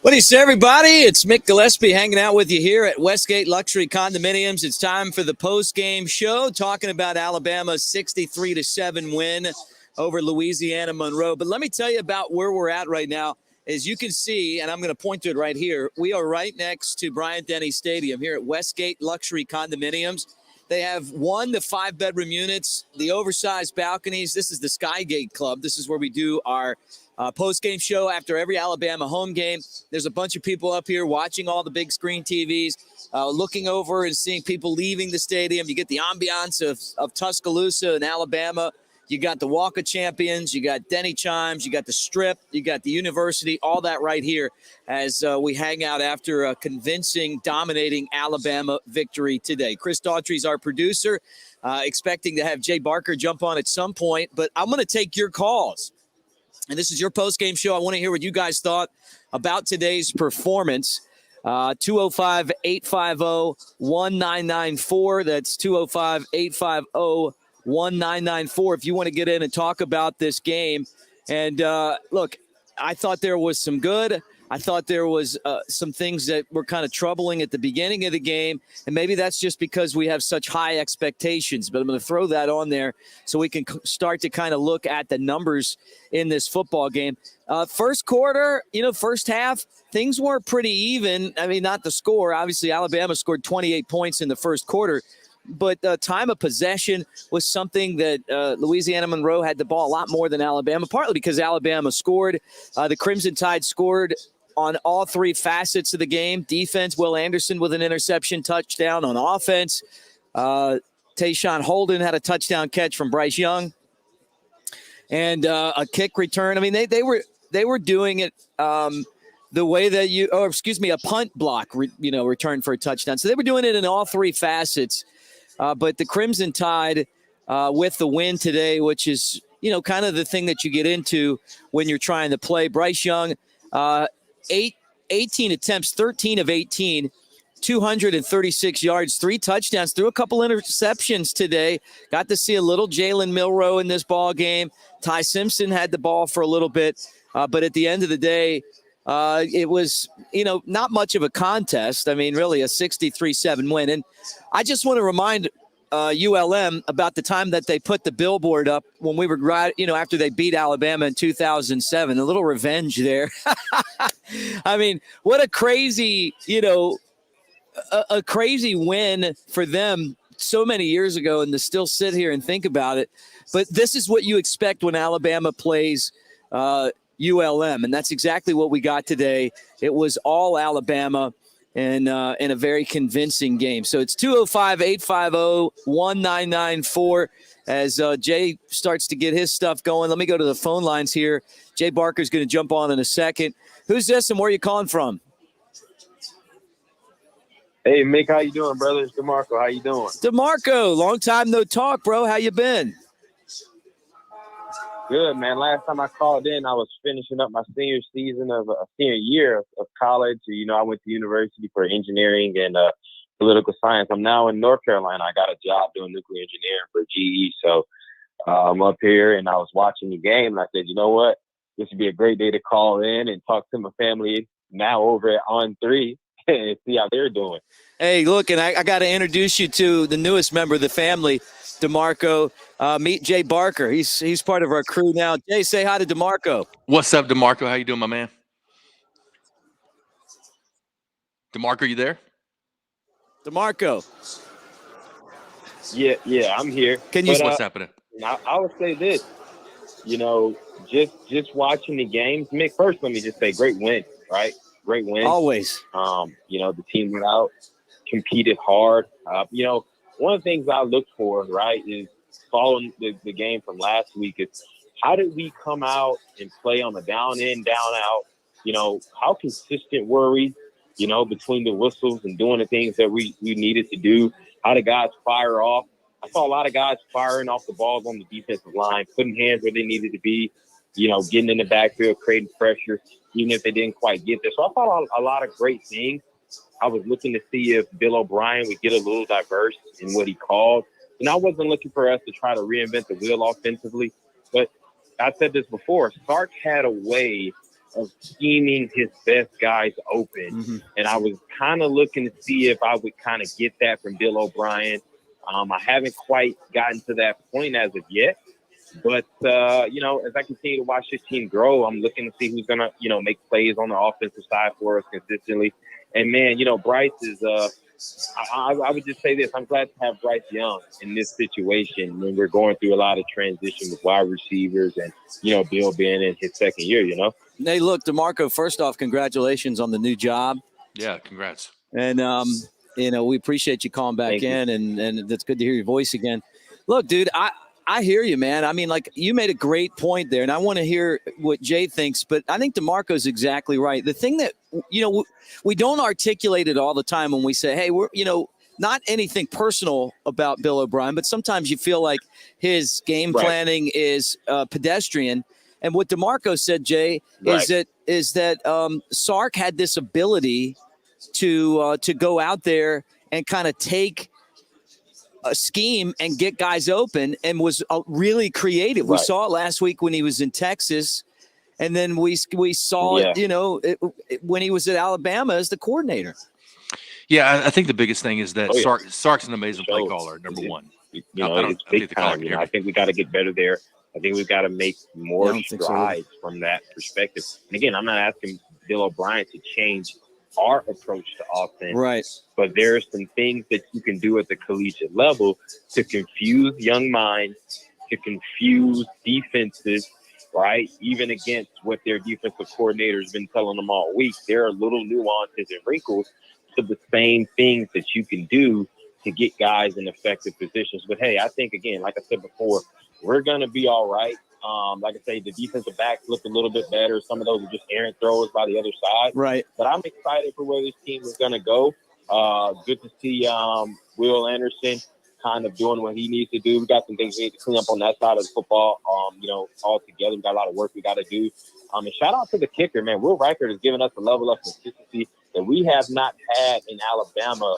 What do you say, everybody? It's Mick Gillispie hanging out with you here at Westgate Luxury Condominiums. It's time for the post-game show, talking about Alabama's 63-7 win over Louisiana-Monroe. But let me tell you about where we're at right now. As you can see, and I'm going to point to it right here, we are right next to Bryant-Denny Stadium here at Westgate Luxury Condominiums. They have 1 to 5 bedroom units, the oversized balconies. This is the Skygate Club. This is where we do our post-game show after every Alabama home game. There's a bunch of people up here watching all the big screen TVs, looking over and seeing people leaving the stadium. You get the ambiance of Tuscaloosa and Alabama. You got the Walk of Champions. You got Denny Chimes. You got the Strip. You got the University. All that right here as we hang out after a convincing, dominating Alabama victory today. Chris Daughtry's our producer, expecting to have Jay Barker jump on at some point. But I'm going to take your calls. And this is your post-game show. I want to hear what you guys thought about today's performance. 205-850-1994. That's 205-850-1994 if you want to get in and talk about this game. And, look, I thought there was some good. I thought there was some things that were kind of troubling at the beginning of the game, and maybe that's just because we have such high expectations. But I'm going to throw that on there so we can start to kind of look at the numbers in this football game. First quarter, first half, things weren't pretty even. I mean, not the score. Obviously, Alabama scored 28 points in the first quarter. But time of possession was something that Louisiana-Monroe had the ball a lot more than Alabama, partly because Alabama scored. The Crimson Tide scored on all three facets of the game. Defense, Will Anderson with an interception touchdown. On offense, Tayshawn Holden had a touchdown catch from Bryce Young and a kick return. I mean, they were doing it the way that a punt block, return for a touchdown. So they were doing it in all three facets. But the Crimson Tide with the win today, which is, kind of the thing that you get into when you're trying to play. Bryce Young, 18 attempts, 13 of 18, 236 yards, 3 touchdowns, threw a couple interceptions today. Got to see a little Jalen Milroe in this ball game. Ty Simpson had the ball for a little bit. But at the end of the day, it was, not much of a contest. I mean, really a 63-7 win. And I just want to remind ULM about the time that they put the billboard up when we were, after they beat Alabama in 2007. A little revenge there. I mean, what a crazy, a crazy win for them so many years ago, and to still sit here and think about it. But this is what you expect when Alabama plays ULM, and that's exactly what we got today. It was all Alabama in a very convincing game. So it's 205-850-1994 as Jay starts to get his stuff going. Let me go to the phone lines here. Jay Barker's going to jump on in a second. Who's this and where are you calling from? Hey, Mick, how you doing, brother? It's DeMarco. How you doing? DeMarco, long time no talk, bro. How you been? Good, man. Last time I called in, I was finishing up my senior season of senior year of college. I went to university for engineering and political science. I'm now in North Carolina. I got a job doing nuclear engineering for GE. So I'm up here, and I was watching the game, and I said, you know what? This would be a great day to call in and talk to my family now over at On3 and see how they're doing. Hey, look, and I got to introduce you to the newest member of the family, DeMarco. Meet Jay Barker. He's part of our crew now. Jay, say hi to DeMarco. What's up, DeMarco? How you doing, my man? DeMarco, you there? DeMarco. Yeah, I'm here. What's happening? I would say this, just watching the games. Mick, first, let me just say great win, right? Great win. Always. The team went out, competed hard. One of the things I look for, right, is following the game from last week is how did we come out and play on the down in, down out? How consistent were we, between the whistles and doing the things that we needed to do? How did guys fire off? I saw a lot of guys firing off the balls on the defensive line, putting hands where they needed to be, getting in the backfield, creating pressure, even if they didn't quite get there. So I saw a lot of great things. I was looking to see if Bill O'Brien would get a little diverse in what he called. And I wasn't looking for us to try to reinvent the wheel offensively. But I said this before, Sark had a way of scheming his best guys open. Mm-hmm. And I was kind of looking to see if I would kind of get that from Bill O'Brien. I haven't quite gotten to that point as of yet. But, as I continue to watch this team grow, I'm looking to see who's going to, make plays on the offensive side for us consistently. And, man, Bryce is I would just say this. I'm glad to have Bryce Young in this situation when we're going through a lot of transition with wide receivers and, Bill being in his second year, Hey, look, DeMarco, first off, congratulations on the new job. Yeah, congrats. And, we appreciate you calling back in, and it's good to hear your voice again. Look, dude, I hear you, man. I mean, like, you made a great point there, and I want to hear what Jay thinks, but I think DeMarco's exactly right. The thing that, we don't articulate it all the time when we say, hey, we're, not anything personal about Bill O'Brien, but sometimes you feel like his game planning is pedestrian. And what DeMarco said, Jay, is that Sark had this ability to go out there and kind of take a scheme and get guys open, and was really creative. We saw it last week when he was in Texas, and then we saw it, when he was at Alabama as the coordinator. Yeah, I think the biggest thing is that Sark's an amazing play caller, number one. It's big time. I think we got to get better there. I think we've got to make more strides from that perspective. And again, I'm not asking Bill O'Brien to change our approach to offense. Right. But there are some things that you can do at the collegiate level to confuse young minds, to confuse defenses, right? Even against what their defensive coordinator has been telling them all week. There are little nuances and wrinkles to the same things that you can do to get guys in effective positions. But, hey, I think, again, like I said before, we're going to be all right. Like I say, the defensive backs look a little bit better. Some of those are just errant throws by the other side. Right. But I'm excited for where this team is going to go. Good to see Will Anderson kind of doing what he needs to do. We got some things we need to clean up on that side of the football, all together. We got a lot of work we got to do. And shout out to the kicker, man. Will Reichert has given us a level of consistency that we have not had in Alabama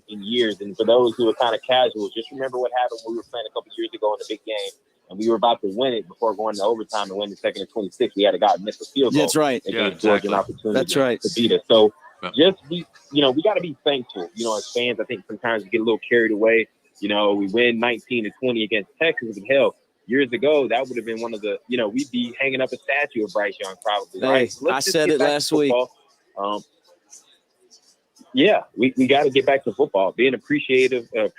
in years. And for those who are kind of casual, just remember what happened when we were playing a couple years ago in the big game. And we were about to win it before going to overtime and win the second and 26. We had a guy miss a field goal. That's right. And gave Georgia an opportunity to beat us. So just be, we got to be thankful. As fans, I think sometimes we get a little carried away. We win 19-20 against Texas. But hell, years ago, that would have been one of the, we'd be hanging up a statue of Bryce Young probably. Hey, right? So I said it last week. We got to get back to football, being appreciative of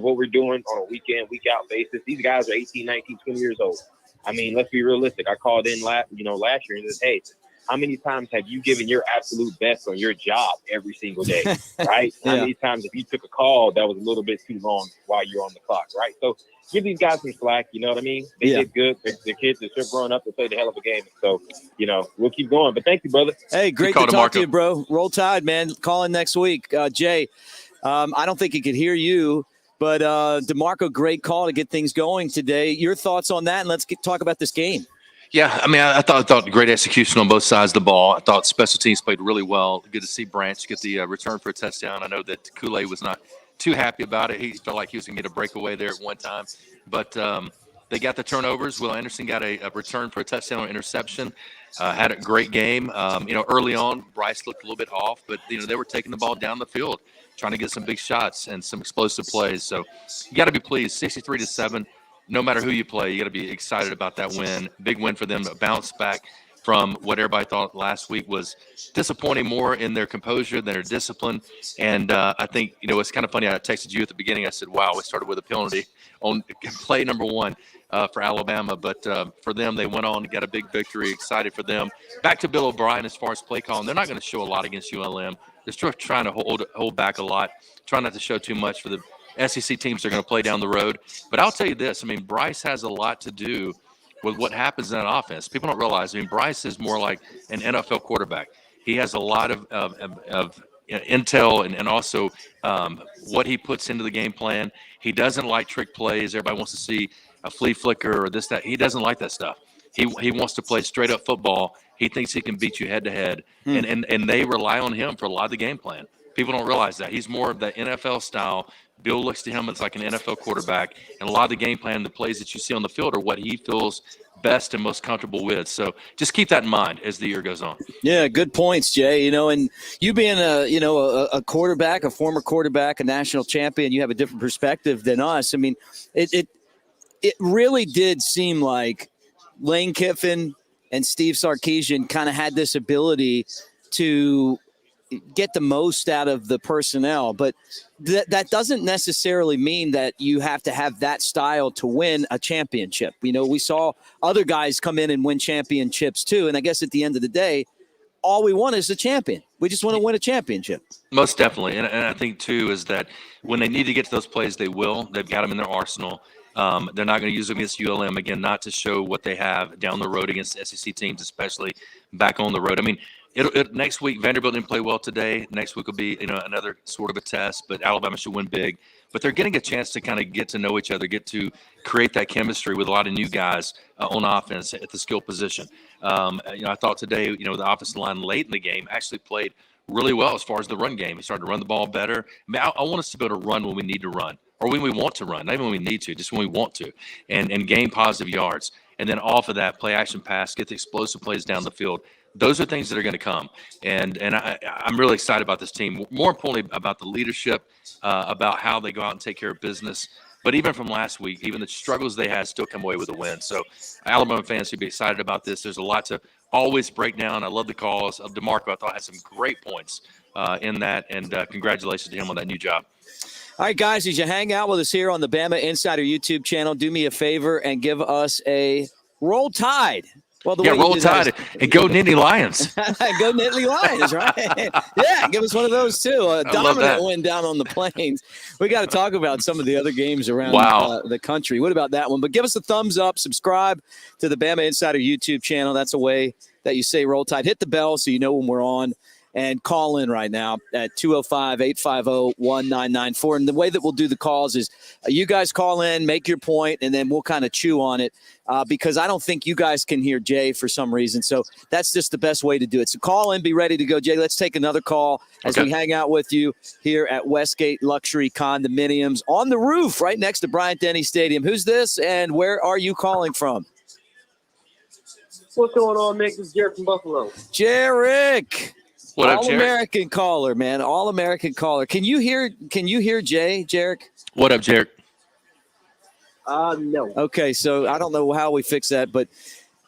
what we're doing on a week in, week out basis. These guys are 18, 19, 20 years old. I mean, let's be realistic. I called in last year and said, hey, how many times have you given your absolute best on your job every single day, right? How many times have you took a call that was a little bit too long while you're on the clock, right? So give these guys some slack, you know what I mean? They did good. The kids are still growing up to play the hell of a game. So, we'll keep going. But thank you, brother. Hey, great to talk to you, bro. Roll Tide, man. Call in next week. Jay, I don't think he could hear you, but DeMarco, great call to get things going today. Your thoughts on that, and let's talk about this game. Yeah, I mean, I thought great execution on both sides of the ball. I thought special teams played really well. Good to see Branch get the return for a touchdown. I know that Kool-Aid was not too happy about it. He felt like he was going to get a breakaway there at one time. But they got the turnovers. Will Anderson got a return for a touchdown or interception. Had a great game. Early on, Bryce looked a little bit off, but, they were taking the ball down the field, trying to get some big shots and some explosive plays. So you got to be pleased, 63-7. No matter who you play, you got to be excited about that win. Big win for them to bounce back from what everybody thought last week was disappointing, more in their composure than their discipline. And I think, it's kind of funny. I texted you at the beginning. I said, wow, we started with a penalty on play number one for Alabama. But for them, they went on and got a big victory. Excited for them. Back to Bill O'Brien as far as play calling. They're not going to show a lot against ULM. They're trying to hold back a lot, try not to show too much for the SEC teams are going to play down the road. But I'll tell you this. I mean, Bryce has a lot to do with what happens in that offense. People don't realize, Bryce is more like an NFL quarterback. He has a lot of intel and also what he puts into the game plan. He doesn't like trick plays. Everybody wants to see a flea flicker or this, that. He doesn't like that stuff. He wants to play straight up football. He thinks he can beat you head to head. And they rely on him for a lot of the game plan. People don't realize that. He's more of the NFL style. Bill looks to him as like an NFL quarterback. And a lot of the game plan, the plays that you see on the field are what he feels best and most comfortable with. So just keep that in mind as the year goes on. Yeah, good points, Jay. And you being a quarterback, a former quarterback, a national champion, you have a different perspective than us. I mean, it really did seem like Lane Kiffin and Steve Sarkisian kind of had this ability to get the most out of the personnel, but that doesn't necessarily mean that you have to have that style to win a championship. We saw other guys come in and win championships too, and I guess at the end of the day, all we want is a champion. We just want to win a championship. Most definitely. And I think, too, is that when they need to get to those plays, they will. They've got them in their arsenal. They're not going to use them against ULM, again, not to show what they have down the road against SEC teams, especially back on the road. I mean, next week, Vanderbilt didn't play well today. Next week will be another sort of a test, but Alabama should win big. But they're getting a chance to kind of get to know each other, get to create that chemistry with a lot of new guys on offense at the skill position. I thought today, the offensive line late in the game actually played really well as far as the run game. He started to run the ball better. I mean, I want us to be able to run when we need to run, or when we want to run, not even when we need to, just when we want to, and gain positive yards. And then off of that, play action pass, get the explosive plays down the field. Those are things that are going to come. And I'm really excited about this team. More importantly, about the leadership, about how they go out and take care of business. But even from last week, even the struggles they had still come away with a win. So Alabama fans should be excited about this. There's a lot to always break down. I love the calls. DeMarco, I thought, had some great points in that. And congratulations to him on that new job. All right, guys, as you hang out with us here on the Bama Insider YouTube channel, do me a favor and give us a Roll Tide. Well, Roll Tide and go Nittany Lions. Go Nittany Lions, right? Yeah, give us one of those too. A dominant win down on the Plains. We got to talk about some of the other games around the country. What about that one? But give us a thumbs up, subscribe to the Bama Insider YouTube channel. That's a way that you say Roll Tide. Hit the bell so you know when we're on. And call in right now at 205-850-1994. And the way that we'll do the calls is you guys call in, make your point, and then we'll kind of chew on it because I don't think you guys can hear Jay for some reason. So that's just the best way to do it. So call in, be ready to go. Jay, let's take another call as we hang out with you here at Westgate Luxury Condominiums on the roof right next to Bryant-Denny Stadium. Who's this and where are you calling from? What's going on, Mick? This is Jarek from Buffalo. Jarek. What up, Jarek? All-American caller, man. All-American caller. Can you hear Jay, Jarek? What up, Jarek? No. Okay, so I don't know how we fix that, but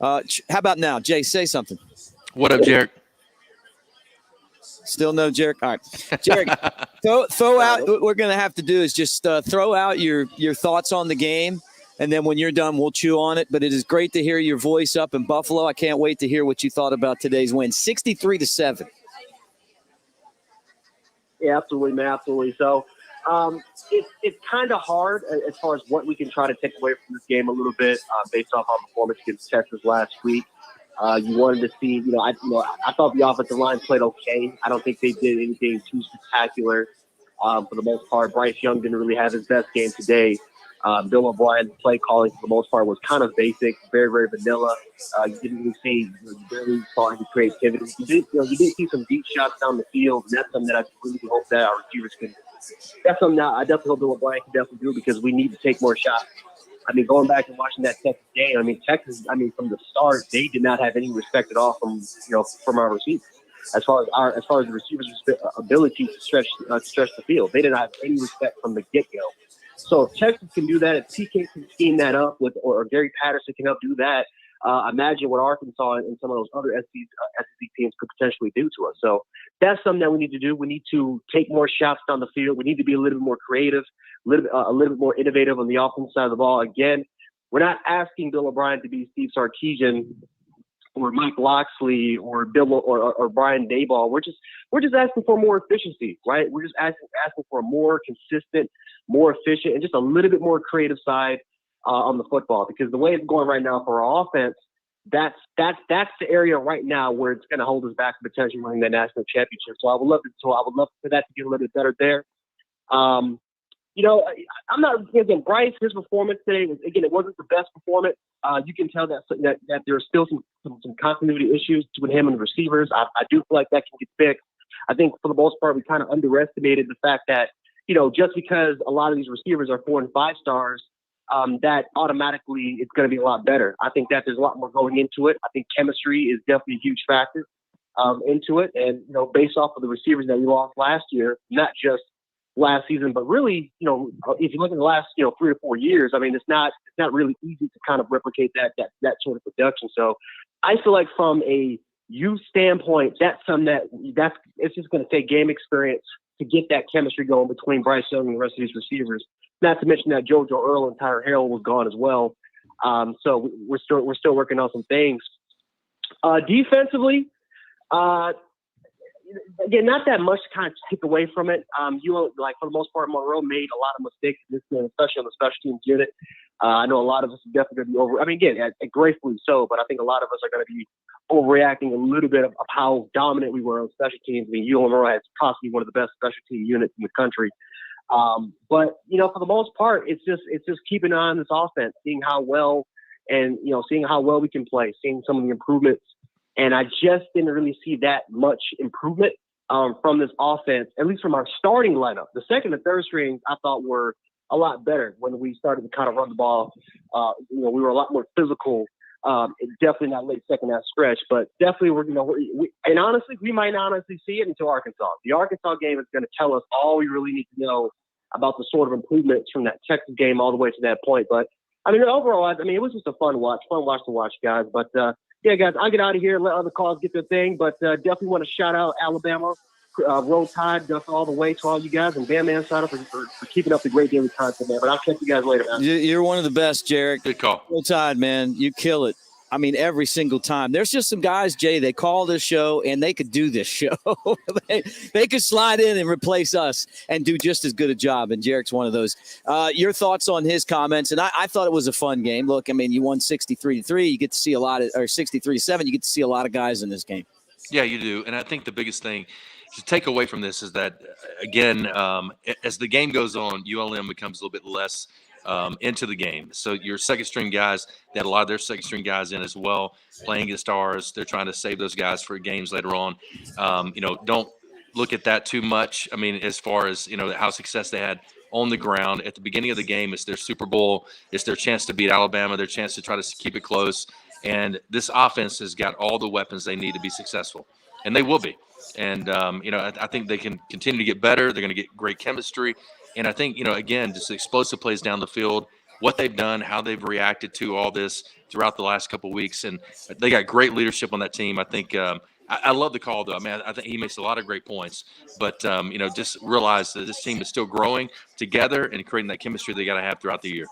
how about now? Jay, say something. What up, Jarek? Still no Jarek? All right. Jarek, throw out – what we're going to have to do is just throw out your thoughts on the game, and then when you're done, we'll chew on it. But it is great to hear your voice up in Buffalo. I can't wait to hear what you thought about today's win. 63-7. Yeah, absolutely, man, absolutely. So it's kind of hard as far as what we can try to take away from this game a little bit based off our performance against Texas last week. You wanted to see, I thought the offensive line played okay. I don't think they did anything too spectacular for the most part. Bryce Young didn't really have his best game today. Bill O'Brien's play calling for the most part was kind of basic, very, very vanilla. You didn't really see, you barely saw any creativity. You did see some deep shots down the field, and that's something that I really hope that our receivers can. That's something that I definitely hope Bill O'Brien can definitely do because we need to take more shots. I mean, going back and watching that Texas game, Texas, from the start, they did not have any respect at all from our receivers. As far as the receivers' ability to stretch the field, they did not have any respect from the get-go. So if Texas can do that, if TK can scheme that up or Gary Patterson can help do that, imagine what Arkansas and some of those other SEC teams could potentially do to us. So that's something that we need to do. We need to take more shots down the field. We need to be a little bit more creative, a little bit more innovative on the offensive side of the ball. Again, we're not asking Bill O'Brien to be Steve Sarkisian or Mike Loxley or Bill or Brian Daboll. We're just asking for more efficiency, right? We're just asking for a more consistent, more efficient, and just a little bit more creative side on the football. Because the way it's going right now for our offense, that's the area right now where it's going to hold us back from potentially winning the national championship. So I would love for that to get a little bit better there. I'm not again. Bryce, his performance today was it wasn't the best performance. You can tell that there's still some continuity issues with him and the receivers. I do feel like that can get fixed. I think for the most part we kind of underestimated the fact that just because a lot of these receivers are 4 and 5 stars that automatically it's going to be a lot better. I think that there's a lot more going into it. I think chemistry is definitely a huge factor into it. And, based off of the receivers that we lost last year, not just last season, but really, if you look at the last, 3 to 4 years, I mean, it's not really easy to kind of replicate that sort of production. So I feel like from a youth standpoint, that's something it's just going to take game experience to get that chemistry going between Bryce Young and the rest of these receivers. Not to mention that JoJo Earl and Tyler Harrell was gone as well. So we're still working on some things. Defensively, again, not that much to kind of take away from it. For the most part, Monroe made a lot of mistakes in this game, especially on the special teams unit. I know a lot of us are definitely going to be again, gratefully so, but I think a lot of us are going to be overreacting a little bit of how dominant we were on special teams. I mean, UL-Monroe has possibly one of the best special team units in the country. But for the most part, it's just keeping an eye on this offense, seeing how well we can play, seeing some of the improvements. And I just didn't really see that much improvement from this offense, at least from our starting lineup. The second and third strings I thought were a lot better when we started to kind of run the ball. We were a lot more physical. Definitely not late second half stretch, but definitely and honestly, we might not honestly see it until Arkansas. The Arkansas game is going to tell us all we really need to know about the sort of improvements from that Texas game all the way to that point. But I mean, overall, it was just a fun watch to watch, guys. But yeah, guys, I'll get out of here and let other calls get their thing. But definitely want to shout out Alabama, Roll Tide, all the way to all you guys, and BamaInsider for keeping up the great daily content, man. But I'll catch you guys later, man. You're one of the best, Jarek. Good call. Roll Tide, man. You kill it. I mean, every single time. There's just some guys, Jay, they call this show and they could do this show. they could slide in and replace us and do just as good a job. And Jarek's one of those. Your thoughts on his comments? And I thought it was a fun game. Look, I mean, you won 63-3. You get to see a lot of, or 63-7. You get to see a lot of guys in this game. Yeah, you do. And I think the biggest thing to take away from this is that, again, as the game goes on, ULM becomes a little bit less into the game. So your second-string guys, they had a lot of their second-string guys in as well, playing against ours. They're trying to save those guys for games later on. Don't look at that too much. I mean, as far as, how success they had on the ground. At the beginning of the game, it's their Super Bowl. It's their chance to beat Alabama, their chance to try to keep it close. And this offense has got all the weapons they need to be successful, and they will be. And, I think they can continue to get better. They're going to get great chemistry. And I think, again, just the explosive plays down the field, what they've done, how they've reacted to all this throughout the last couple of weeks. And they got great leadership on that team. I think I love the call, though. I think he makes a lot of great points. But, just realize that this team is still growing together and creating that chemistry they got to have throughout the year.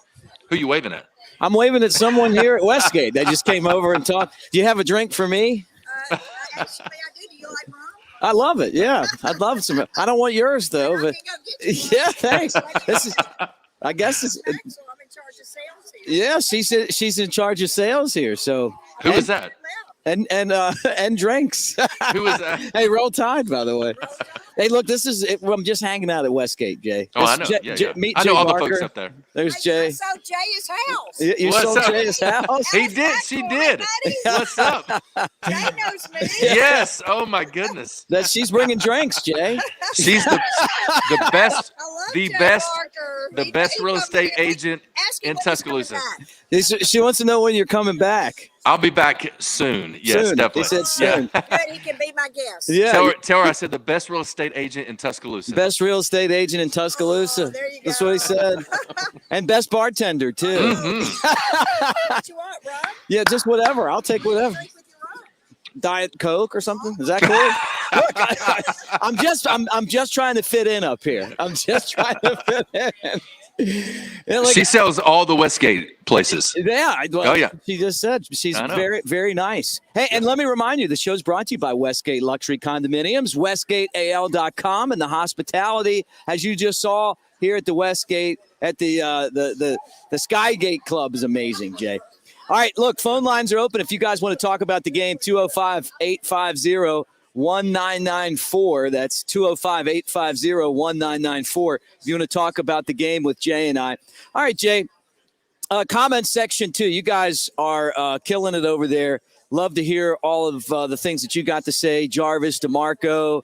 Who are you waving at? I'm waving at someone here at Westgate. They just came over and talked. Do you have a drink for me? Actually, I do. Do you like rum? I love it. Yeah, I'd love some. I don't want yours though, but yeah, thanks. I guess this. I'm in charge of sales here. Yeah, she's in charge of sales here. So who is that? And drinks. Who is that? Hey, Roll Tide, by the way. Hey, look, I'm just hanging out at Westgate, Jay. Oh, I know. Meet I know Jay all Barker. the folks up there. There's Jay. I sold Jay's house. You sold Jay's house? He did. She did. What's up? Jay knows me. Yes. Oh, my goodness. She's bringing drinks, Jay. She's the best, Jay Barker. the best real estate agent in Tuscaloosa. She wants to know when you're coming back. I'll be back soon. Yes, soon. definitely. He said soon. Good, he can be my guest. Yeah. Tell her I said the best real estate agent in Tuscaloosa. Best real estate agent in Tuscaloosa. Oh, there you go. That's what he said. And best bartender, too. Mm-hmm. What you want, Rob? Yeah, just whatever. I'll take whatever. Drink with your rum. Diet Coke or something? Is that cool? Look, I'm just trying to fit in up here. I'm just trying to fit in. She sells all the Westgate places. Yeah. Oh, yeah. She just said she's very, very nice. Hey, and let me remind you, the show's brought to you by Westgate Luxury Condominiums, westgateal.com, and the hospitality, as you just saw here at the Westgate, at the Skygate Club is amazing, Jay. All right, look, phone lines are open. If you guys want to talk about the game, 205-850-1994. That's 205-850-1994. If you want to talk about the game with Jay and I. All right, Jay, comment section 2. You guys are killing it over there Love to hear all of the things that you got to say. Jarvis, DeMarco,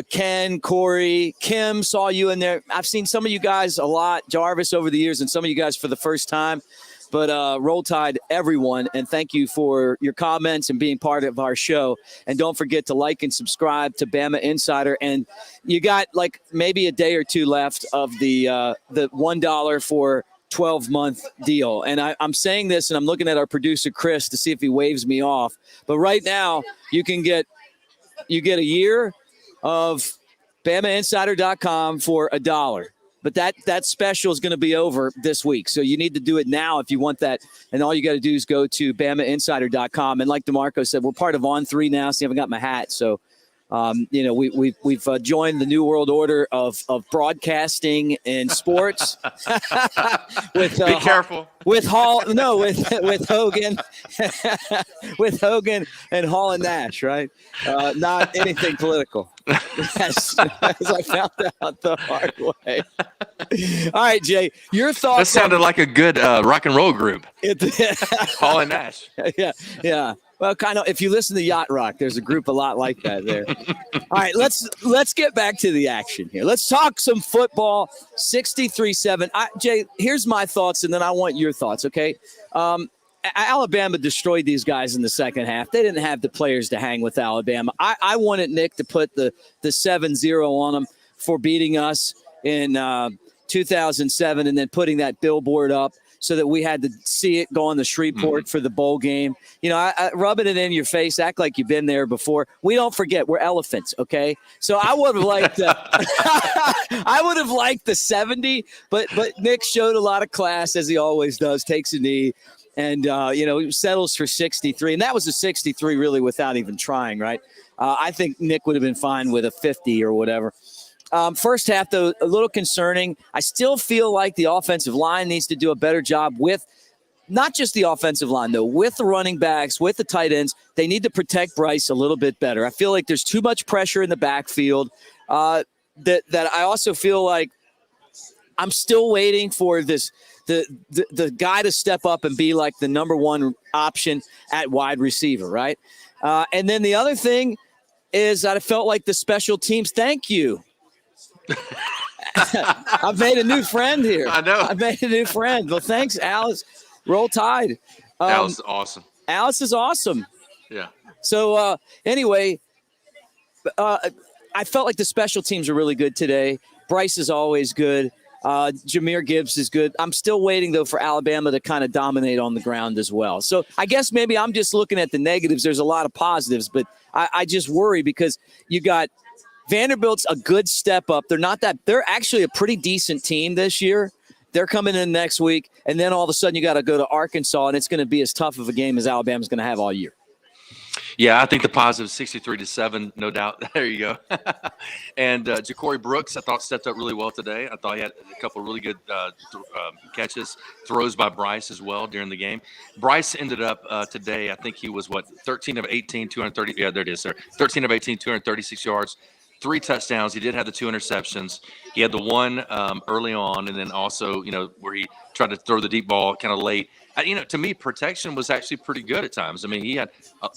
Ken, Corey, Kim, saw you in there. I've seen some of you guys a lot, Jarvis, over the years, and some of you guys for the first time. But Roll Tide, everyone, and thank you for your comments and being part of our show. And don't forget to like and subscribe to Bama Insider. And you got like maybe a day or two left of the $1 for 12-month deal. And I'm saying this, and I'm looking at our producer, Chris, to see if he waves me off. But right now, you get a year of BamaInsider.com for $1. But that special is going to be over this week. So you need to do it now if you want that. And all you got to do is go to BamaInsider.com. And like DeMarco said, we're part of On3 now, so I haven't got my hat. So, we've joined the new world order of broadcasting and sports. Be careful. With Hogan, with Hogan and Hall and Nash, right? Not anything political. As I found out the hard way. All right, Jay, your thoughts. That sounded like a good rock and roll group. Hall and Nash. Yeah. Well, kind of. If you listen to Yacht Rock, there's a group a lot like that there. All right, let's get back to the action here. Let's talk some football. 63-7. Jay, here's my thoughts, and then I want your thoughts. Okay. Alabama destroyed these guys in the second half. They didn't have the players to hang with Alabama. I wanted Nick to put the 7-0 on them for beating us in 2007 and then putting that billboard up so that we had to see it go on the Shreveport for the bowl game. I rubbing it in your face, act like you've been there before. We don't forget, we're elephants, okay? So I would have liked I would have liked the 70, but Nick showed a lot of class, as he always does, takes a knee. And, settles for 63. And that was a 63 really without even trying, right? I think Nick would have been fine with a 50 or whatever. First half, though, a little concerning. I still feel like the offensive line needs to do a better job with not just the offensive line, though, with the running backs, with the tight ends. They need to protect Bryce a little bit better. I feel like there's too much pressure in the backfield. That I also feel like I'm still waiting for the guy to step up and be like the number one option at wide receiver, right? And then the other thing is that I felt like the special teams. Thank you. I've made a new friend here. I know. I've made a new friend. Well, thanks, Alice. Roll Tide. Alice is awesome. Alice is awesome. Yeah. So anyway, I felt like the special teams are really good today. Bryce is always good. Jahmyr Gibbs is good. I'm still waiting, though, for Alabama to kind of dominate on the ground as well. So I guess maybe I'm just looking at the negatives. There's a lot of positives, but I just worry because you got Vanderbilt's a good step up. They're actually a pretty decent team this year. They're coming in next week, and then all of a sudden you got to go to Arkansas, and it's going to be as tough of a game as Alabama's going to have all year. Yeah, I think the positive 63-7, no doubt. There you go. And Ja'Cory Brooks, I thought stepped up really well today. I thought he had a couple of really good catches, throws by Bryce as well during the game. Bryce ended up today, I think he was 13 of 18, 230. Yeah, there it is, sir. 13 of 18, 236 yards, 3 touchdowns. He did have the 2 interceptions. He had the one early on, and then also, where he tried to throw the deep ball kind of late. To me, protection was actually pretty good at times. I mean, he had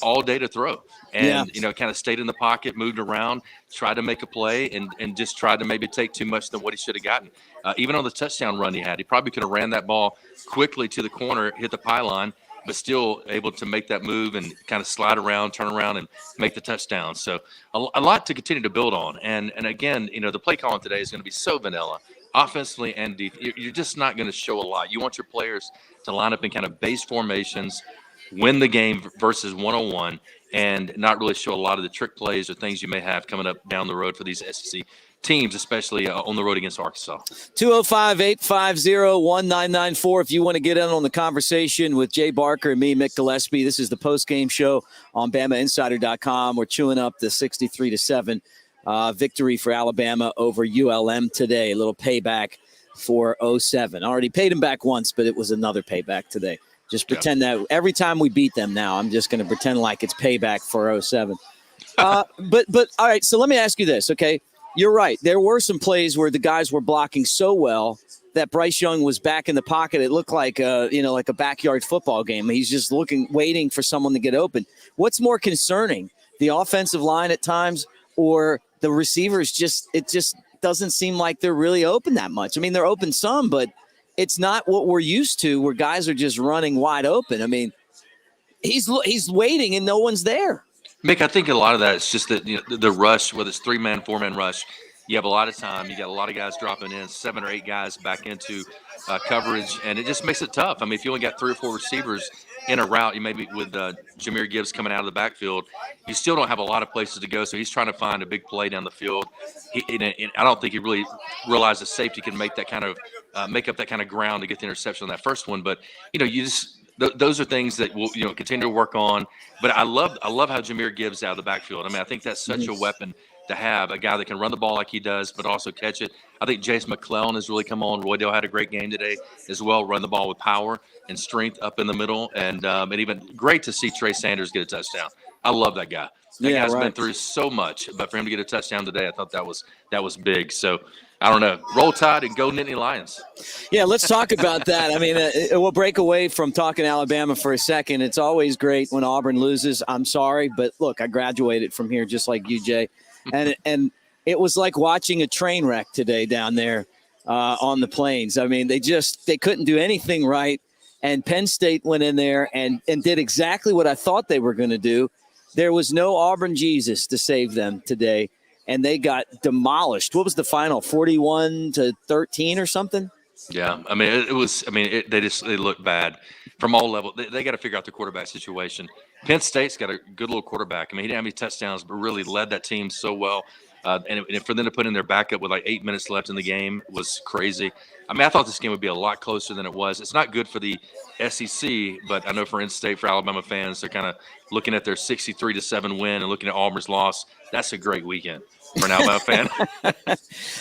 all day to throw and, kind of stayed in the pocket, moved around, tried to make a play and just tried to maybe take too much than what he should have gotten. Even on the touchdown run he had, he probably could have ran that ball quickly to the corner, hit the pylon, but still able to make that move and kind of slide around, turn around, and make the touchdown. So a lot to continue to build on. And again, the play calling today is going to be so vanilla, offensively and defensively. You're just not going to show a lot. You want your players to line up in kind of base formations, win the game versus one-on-one, and not really show a lot of the trick plays or things you may have coming up down the road for these SEC teams, especially on the road against Arkansas. 205-850-1994 if you want to get in on the conversation with Jay Barker and me, Mick Gillispie. This is the post-game show on BamaInsider.com. We're chewing up the 63-7 victory for Alabama over ULM today. A little payback for 07. Already paid him back once, but it was another payback today. Just pretend that every time we beat them now, I'm just going to pretend like it's payback for 07. But all right, so let me ask you this, okay? You're right. There were some plays where the guys were blocking so well that Bryce Young was back in the pocket, it looked like like a backyard football game. He's just waiting for someone to get open. What's more concerning, the offensive line at times or the receivers? It just doesn't seem like they're really open that much. I mean, they're open some, but it's not what we're used to where guys are just running wide open. I mean, he's waiting and no one's there. Mick, I think a lot of that is just that the rush, whether it's 3-man, 4-man rush, you have a lot of time. You got a lot of guys dropping in, 7 or 8 guys back into coverage, and it just makes it tough. I mean, if you only got 3 or 4 receivers in a route, you maybe with Jahmyr Gibbs coming out of the backfield, you still don't have a lot of places to go. So he's trying to find a big play down the field. And I don't think he really realized that safety can make that kind of make up that kind of ground to get the interception on that first one. But you just. Those are things that we'll continue to work on. But I love how Jahmyr Gibbs out of the backfield. I mean, I think that's such a weapon to have, a guy that can run the ball like he does, but also catch it. I think Jace McClellan has really come on. Roydale had a great game today as well, run the ball with power and strength up in the middle. And even great to see Trey Sanders get a touchdown. I love that guy. That guy's been through so much, but for him to get a touchdown today, I thought that was big. So I don't know. Roll Tide and go Nittany Lions. Yeah, let's talk about that. I mean, we'll break away from talking Alabama for a second. It's always great when Auburn loses. I'm sorry, but look, I graduated from here just like you, Jay. And it was like watching a train wreck today down there on the plains. I mean, they couldn't do anything right. And Penn State went in there and did exactly what I thought they were going to do. There was no Auburn Jesus to save them today. And they got demolished. What was the final? 41-13 or something? Yeah, I mean, it was. I mean, they look bad from all levels. They got to figure out the quarterback situation. Penn State's got a good little quarterback. I mean, he didn't have any touchdowns, but really led that team so well. And for them to put in their backup with like 8 minutes left in the game was crazy. I mean, I thought this game would be a lot closer than it was. It's not good for the SEC, but I know for in-state, for Alabama fans, they're kind of looking at their 63-7 win and looking at Auburn's loss. That's a great weekend for an Alabama fan.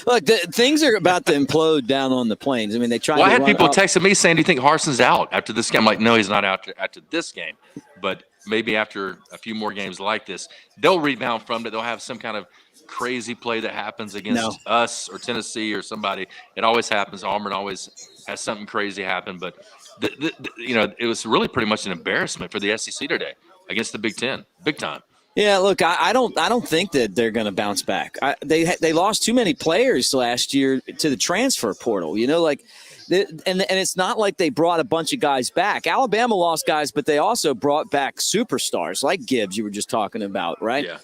Look, things are about to implode down on the plains. I mean, they tried. Well, I had people texting me saying, "Do you think Harson's out after this game?" I'm like, no, he's not out after this game, but maybe after a few more games like this, they'll rebound from it. They'll have some kind of crazy play that happens against us or Tennessee or somebody. It always happens. Auburn always has something crazy happen, but it was really pretty much an embarrassment for the SEC today against the Big Ten, big time. Yeah, look, I don't think that they're going to bounce back. They lost too many players last year to the transfer portal. And it's not like they brought a bunch of guys back. Alabama lost guys, but they also brought back superstars like Gibbs you were just talking about, right? Yeah.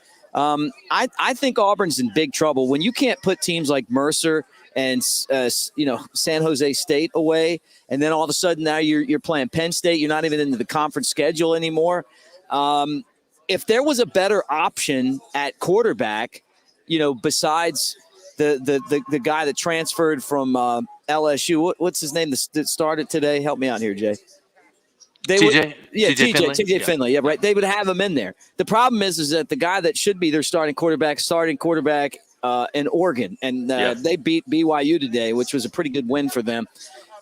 I think Auburn's in big trouble when you can't put teams like Mercer and San Jose State away, and then all of a sudden now you're playing Penn State. You're not even into the conference schedule anymore. If there was a better option at quarterback, besides the guy that transferred from LSU, what's his name that started today? Help me out here, Jay. TJ Finley. Yeah, right. They would have him in there. The problem is that the guy that should be their starting quarterback in Oregon, and they beat BYU today, which was a pretty good win for them.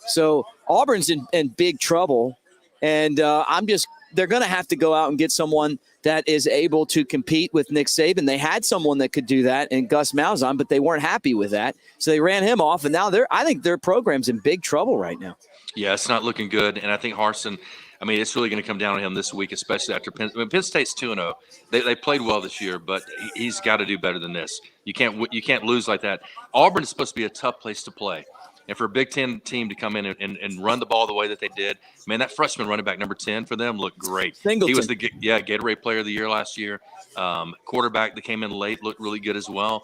So Auburn's in big trouble, and they're going to have to go out and get someone that is able to compete with Nick Saban. They had someone that could do that in Gus Malzahn, but they weren't happy with that. So they ran him off, and now I think their program's in big trouble right now. Yeah, it's not looking good. And I think Harsin, it's really going to come down to him this week, especially after Penn State's 2-0. They played well this year, but he's got to do better than this. You can't lose like that. Auburn is supposed to be a tough place to play. And for a Big Ten team to come in and run the ball the way that they did, man, that freshman running back, number 10 for them, looked great. Singleton. He was the Gatorade Player of the Year last year. Quarterback that came in late looked really good as well.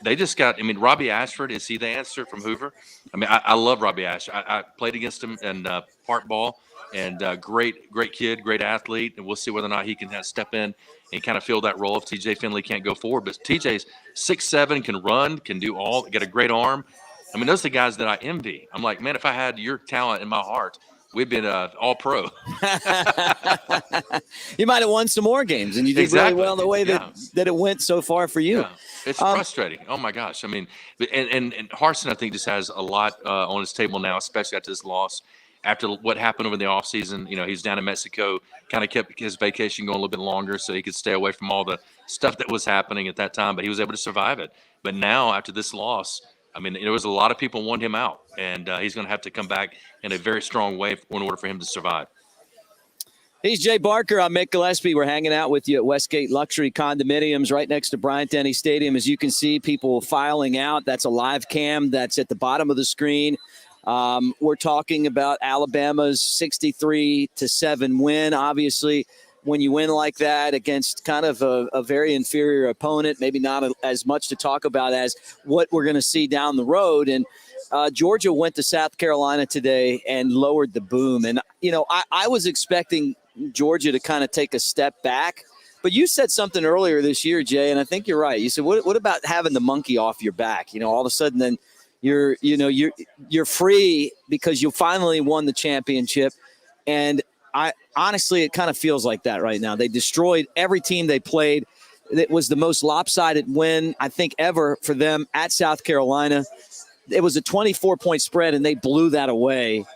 They just got – Robbie Ashford, is he the answer from Hoover? I love Robbie Ashford. I played against him in park ball, and great kid, great athlete, and we'll see whether or not he can step in and kind of fill that role if TJ Finley can't go forward. But TJ's 6'7", can run, can do all – got a great arm. Those are the guys that I envy. I'm like, man, if I had your talent in my heart, we'd been all pro. You might have won some more games, and you did really well the way that it went so far for you. Yeah. It's frustrating. Oh, my gosh. And Harsin, I think, just has a lot on his table now, especially after this loss. After what happened over the offseason, he's down in Mexico, kind of kept his vacation going a little bit longer so he could stay away from all the stuff that was happening at that time, but he was able to survive it. But now, after this loss, I mean, there was a lot of people wanting him out, and he's going to have to come back in a very strong way in order for him to survive. He's Jay Barker. I'm Mick Gillispie. We're hanging out with you at Westgate Luxury Condominiums right next to Bryant-Denny Stadium. As you can see, people filing out. That's a live cam that's at the bottom of the screen. We're talking about Alabama's 63-7 win. Obviously, when you win like that against kind of a very inferior opponent, maybe not as much to talk about as what we're going to see down the road. And Georgia went to South Carolina today and lowered the boom. And, I was expecting Georgia to kind of take a step back. But you said something earlier this year, Jay, and I think you're right. You said, what about having the monkey off your back? All of a sudden then you're free because you finally won the championship. And honestly, it kind of feels like that right now. They destroyed every team they played. It was the most lopsided win, I think, ever for them at South Carolina. It was a 24-point spread, and they blew that away.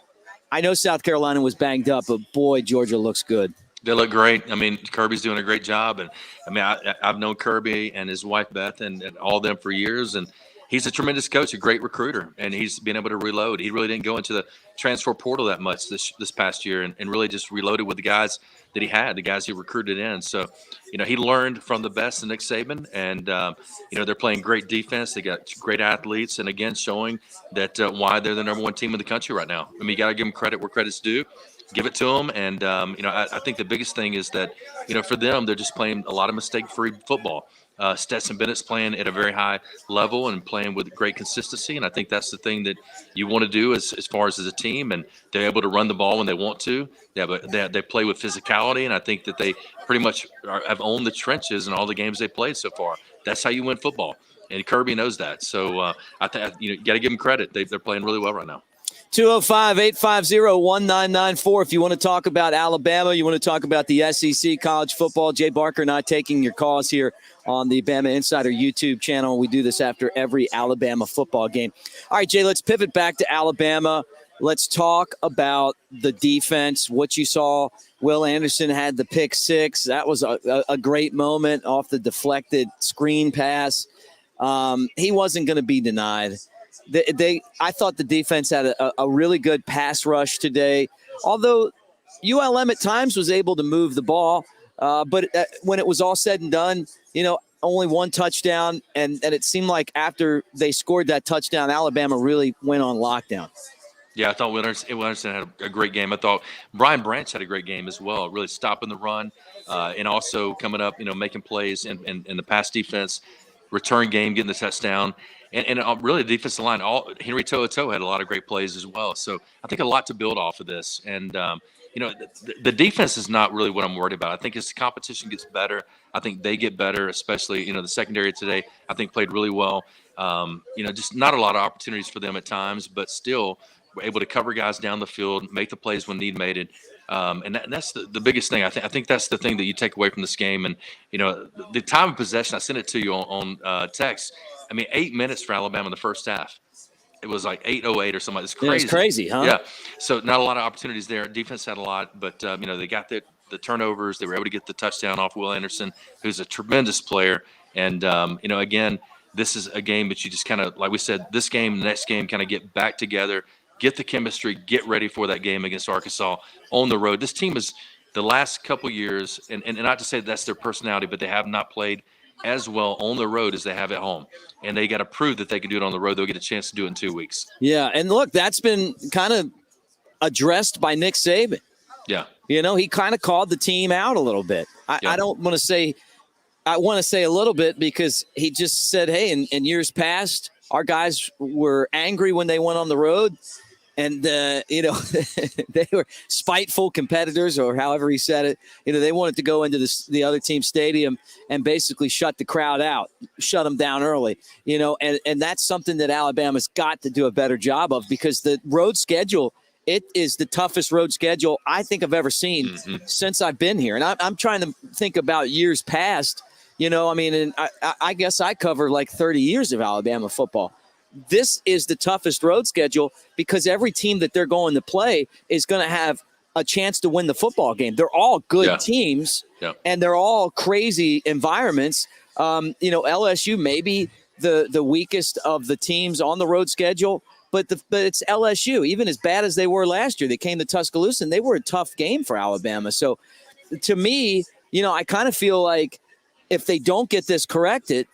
I know South Carolina was banged up, but, boy, Georgia looks good. They look great. I mean, Kirby's doing a great job. And, I've known Kirby and his wife Beth and all of them for years, and he's a tremendous coach, a great recruiter, and he's been able to reload. He really didn't go into the transfer portal that much this past year and really just reloaded with the guys that he had, the guys he recruited in. So, he learned from the best in Nick Saban, and, they're playing great defense. They got great athletes, and, again, showing that why they're the number one team in the country right now. I mean, you got to give them credit where credit's due. Give it to them. And, I think the biggest thing is that, for them, they're just playing a lot of mistake-free football. Stetson Bennett's playing at a very high level and playing with great consistency. And I think that's the thing that you want to do as far as a team. And they're able to run the ball when they want to. They play with physicality. And I think that they pretty much have owned the trenches in all the games they played so far. That's how you win football. And Kirby knows that. So I think you got to give them credit. They're playing really well right now. 205-850-1994. If you want to talk about Alabama, you want to talk about the SEC, college football, Jay Barker and I taking your calls here on the BamaInsider YouTube channel. We do this after every Alabama football game. All right, Jay, let's pivot back to Alabama. Let's talk about the defense, what you saw. Will Anderson had the pick six. That was a great moment off the deflected screen pass. He wasn't going to be denied. I thought the defense had a really good pass rush today, although ULM at times was able to move the ball. But when it was all said and done, only one touchdown. And it seemed like after they scored that touchdown, Alabama really went on lockdown. Yeah, I thought Will Anderson had a great game. I thought Brian Branch had a great game as well, really stopping the run and also coming up, making plays in the pass defense, return game, getting the touchdown. And really, the defensive line, Henry To'oTo'o had a lot of great plays as well. So I think a lot to build off of this. And, the defense is not really what I'm worried about. I think as the competition gets better, I think they get better, especially, the secondary today, I think played really well. Just not a lot of opportunities for them at times, but still were able to cover guys down the field, make the plays when need made it. And that's the biggest thing. I think that's the thing that you take away from this game. And, the time of possession, I sent it to you on text. 8 minutes for Alabama in the first half. It was like 8:08 or something. It's crazy. Yeah, it's crazy, huh? Yeah. So not a lot of opportunities there. Defense had a lot, but, they got the turnovers. They were able to get the touchdown off Will Anderson, who's a tremendous player. And, again, this is a game that you just kind of, like we said, this game, the next game, kind of get back together, get the chemistry, get ready for that game against Arkansas on the road. This team is the last couple years, and not to say that's their personality, but they have not played as well on the road as they have at home. And they got to prove that they can do it on the road. They'll get a chance to do it in 2 weeks. Yeah, and look, that's been kind of addressed by Nick Saban. Yeah. He kind of called the team out a little bit. I don't want to say – I want to say a little bit because he just said, hey, in years past, our guys were angry when they went on the road. And, they were spiteful competitors, or however he said it. They wanted to go into the other team's stadium and basically shut the crowd out, shut them down early. And that's something that Alabama's got to do a better job of, because the road schedule, it is the toughest road schedule I think I've ever seen since I've been here. And I'm trying to think about years past. And I guess I cover like 30 years of Alabama football. This is the toughest road schedule because every team that they're going to play is going to have a chance to win the football game. They're all good teams, and they're all crazy environments. LSU maybe the weakest of the teams on the road schedule. But it's LSU. Even as bad as they were last year, they came to Tuscaloosa, and they were a tough game for Alabama. So to me, I kind of feel like if they don't get this corrected,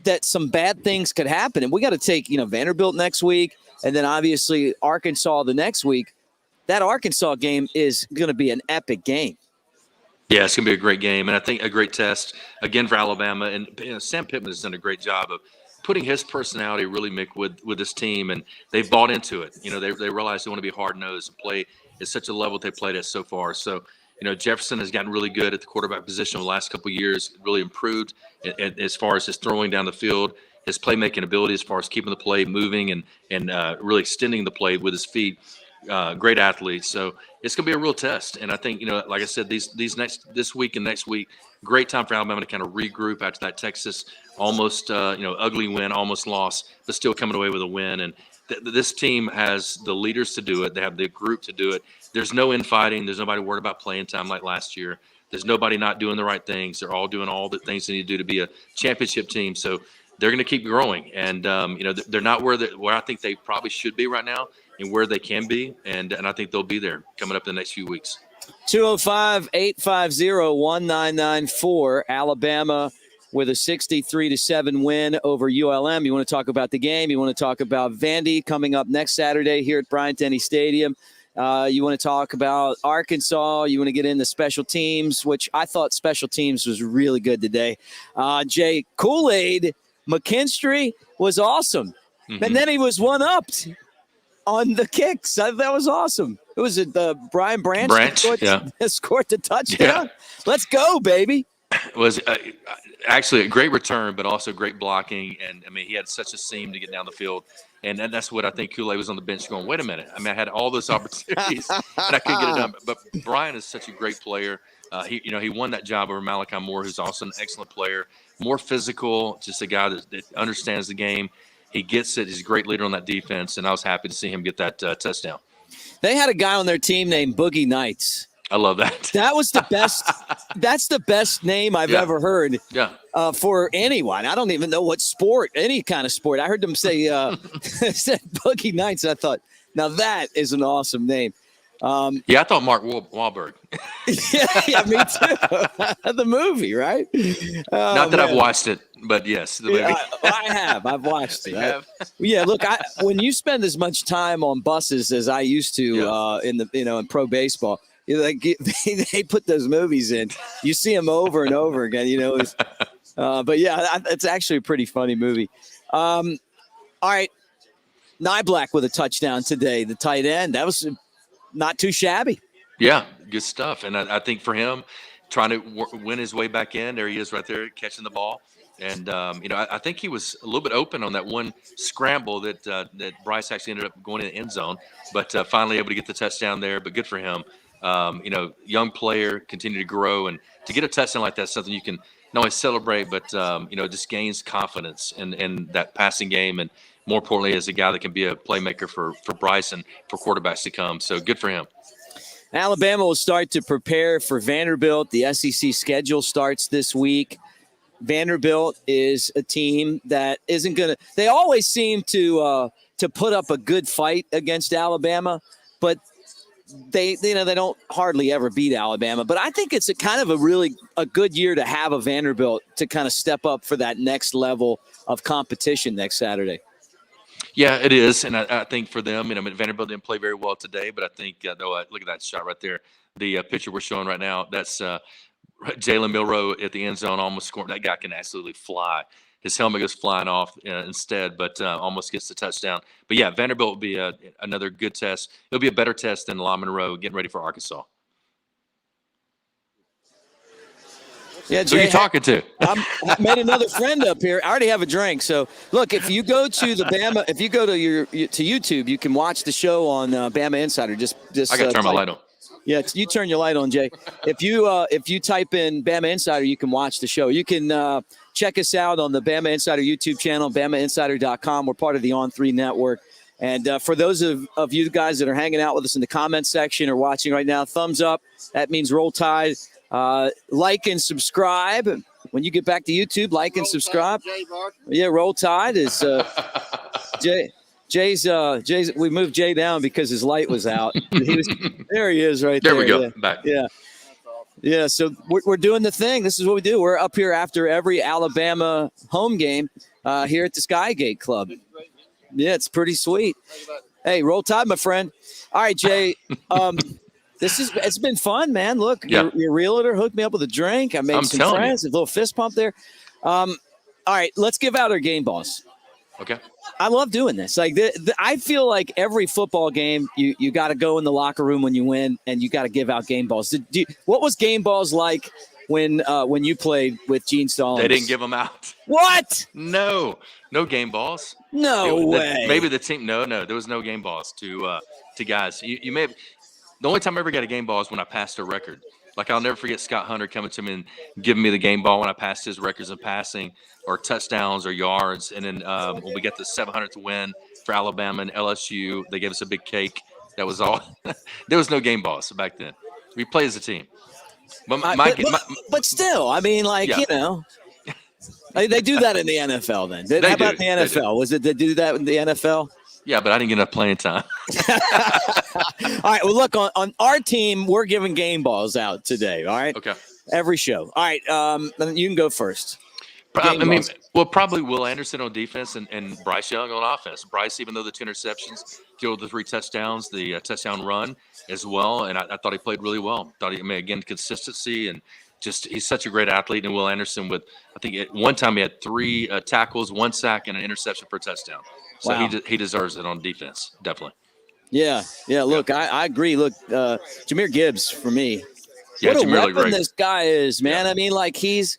that some bad things could happen. And we got to take, Vanderbilt next week, and then obviously Arkansas the next week. That Arkansas game is going to be an epic game. Yeah, it's going to be a great game, and I think a great test, again, for Alabama. And Sam Pittman has done a great job of putting his personality really, Mick, with this team, and they've bought into it. They realize they want to be hard-nosed and play at such a level they played at so far. So, Jefferson has gotten really good at the quarterback position over the last couple of years, really improved as far as his throwing down the field, his playmaking ability as far as keeping the play moving and really extending the play with his feet. Great athlete. So it's going to be a real test. And I think, like I said, this week and next week, great time for Alabama to kind of regroup after that Texas almost, ugly win, almost loss, but still coming away with a win. And this team has the leaders to do it. They have the group to do it. There's no infighting. There's nobody worried about playing time like last year. There's nobody not doing the right things. They're all doing all the things they need to do to be a championship team. So they're going to keep growing. And, they're not where I think they probably should be right now and where they can be. And I think they'll be there coming up in the next few weeks. 205-850-1994. Alabama with a 63-7 win over ULM. You want to talk about the game? You want to talk about Vandy coming up next Saturday here at Bryant-Denny Stadium? You want to talk about Arkansas? You want to get into special teams, which I thought special teams was really good today. Jay, Kool-Aid McKinstry was awesome. Mm-hmm. And then he was one-upped on the kicks. That was awesome. It was Brian Branch scored the touchdown. Yeah. Let's go, baby. It was actually a great return, but also great blocking. And, he had such a seam to get down the field. And that's what I think Kool-Aid was on the bench going, wait a minute. I had all those opportunities, and I couldn't get it done. But Brian is such a great player. He won that job over Malachi Moore, who's also an excellent player, more physical, just a guy that understands the game. He gets it. He's a great leader on that defense, and I was happy to see him get that touchdown. They had a guy on their team named Boogie Nights. I love that. That was the best. That's the best name I've ever heard for anyone. I don't even know what sport, any kind of sport. I heard them say said Boogie Nights. I thought, now that is an awesome name. I thought Mark Wahlberg. yeah, me too. The movie, right? Not that I've watched it, but yes, the movie. I have. I've watched it. You have? Yeah, look, when you spend as much time on buses as I used to in pro baseball, they put those movies in. You see them over and over again. But yeah, it's actually a pretty funny movie. All right, Niblack with a touchdown today. The tight end, that was not too shabby. Yeah, good stuff. And I think for him, trying to win his way back in, there he is right there catching the ball. And, I think he was a little bit open on that one scramble that Bryce actually ended up going in the end zone, but finally able to get the touchdown there. But good for him. Young player, continue to grow. And to get a touchdown like that is something you can not only celebrate, but, just gains confidence in that passing game. And more importantly, as a guy that can be a playmaker for Bryce and for quarterbacks to come. So good for him. Alabama will start to prepare for Vanderbilt. The SEC schedule starts this week. Vanderbilt is a team that isn't going to – they always seem to put up a good fight against Alabama, but they don't hardly ever beat Alabama. But I think it's a good year to have a Vanderbilt to kind of step up for that next level of competition next Saturday. Yeah, it is. And I think for them, Vanderbilt didn't play very well today, but I think, look at that shot right there. The picture we're showing right now, that's Jalen Milroe at the end zone almost scoring. That guy can absolutely fly. His helmet goes flying off instead, but almost gets the touchdown. But, yeah, Vanderbilt will be another good test. It'll be a better test than UL-Monroe getting ready for Arkansas. Yeah, Jay, who are you talking to? I made another friend up here. I already have a drink. So, look, if you go to to YouTube, you can watch the show on BamaInsider. Just I got to turn my light on. Yeah, you turn your light on, Jay. If you type in BamaInsider, you can watch the show. You can check us out on the BamaInsider YouTube channel, BamaInsider.com. We're part of the On3 network. And for those of you guys that are hanging out with us in the comments section or watching right now, thumbs up. That means Roll Tide. Like and subscribe. When you get back to YouTube, like and subscribe. Yeah, Roll Tide is Jay's. We moved Jay down because his light was out. There he is right there. There we go. Yeah. Back. Yeah. Yeah, so we're doing the thing. This is what we do. We're up here after every Alabama home game here at the Skygate Club. Yeah, it's pretty sweet. Hey, Roll Tide, my friend. All right, Jay. It's been fun, man. Look, your realtor hooked me up with a drink. I made some friends, a little fist pump there. All right, let's give out our game balls. Okay. I love doing this. Like, I feel like every football game, you got to go in the locker room when you win, and you got to give out game balls. What was game balls like when you played with Gene Stallings? They didn't give them out. What? No game balls. No way. Maybe the team. No, there was no game balls to guys. You may have. The only time I ever got a game ball is when I passed a record. Like, I'll never forget Scott Hunter coming to me and giving me the game ball when I passed his records in passing or touchdowns or yards. And then when we got the 700th win for Alabama and LSU, they gave us a big cake. That was all. There was no game balls back then. We played as a team. But still, I mean, like, you know, they do that in the NFL then. How about the NFL? Was it they do that in the NFL? Yeah, but I didn't get enough playing time. All right. Well, look, on our team, we're giving game balls out today. All right. Okay. Every show. All right. You can go first. Probably Will Anderson on defense and Bryce Young on offense. Bryce, even though the 2 interceptions, killed the 3 touchdowns, the touchdown run as well. And I thought he played really well. Again, consistency and just he's such a great athlete. And Will Anderson I think at one time he had 3 tackles, 1 sack, and an interception for a touchdown. So wow. he deserves it on defense, definitely. Yeah. Look, I agree. Look, Jahmyr Gibbs for me. Yeah, what a Jahmyr weapon this guy is, man. Yeah. I mean, like he's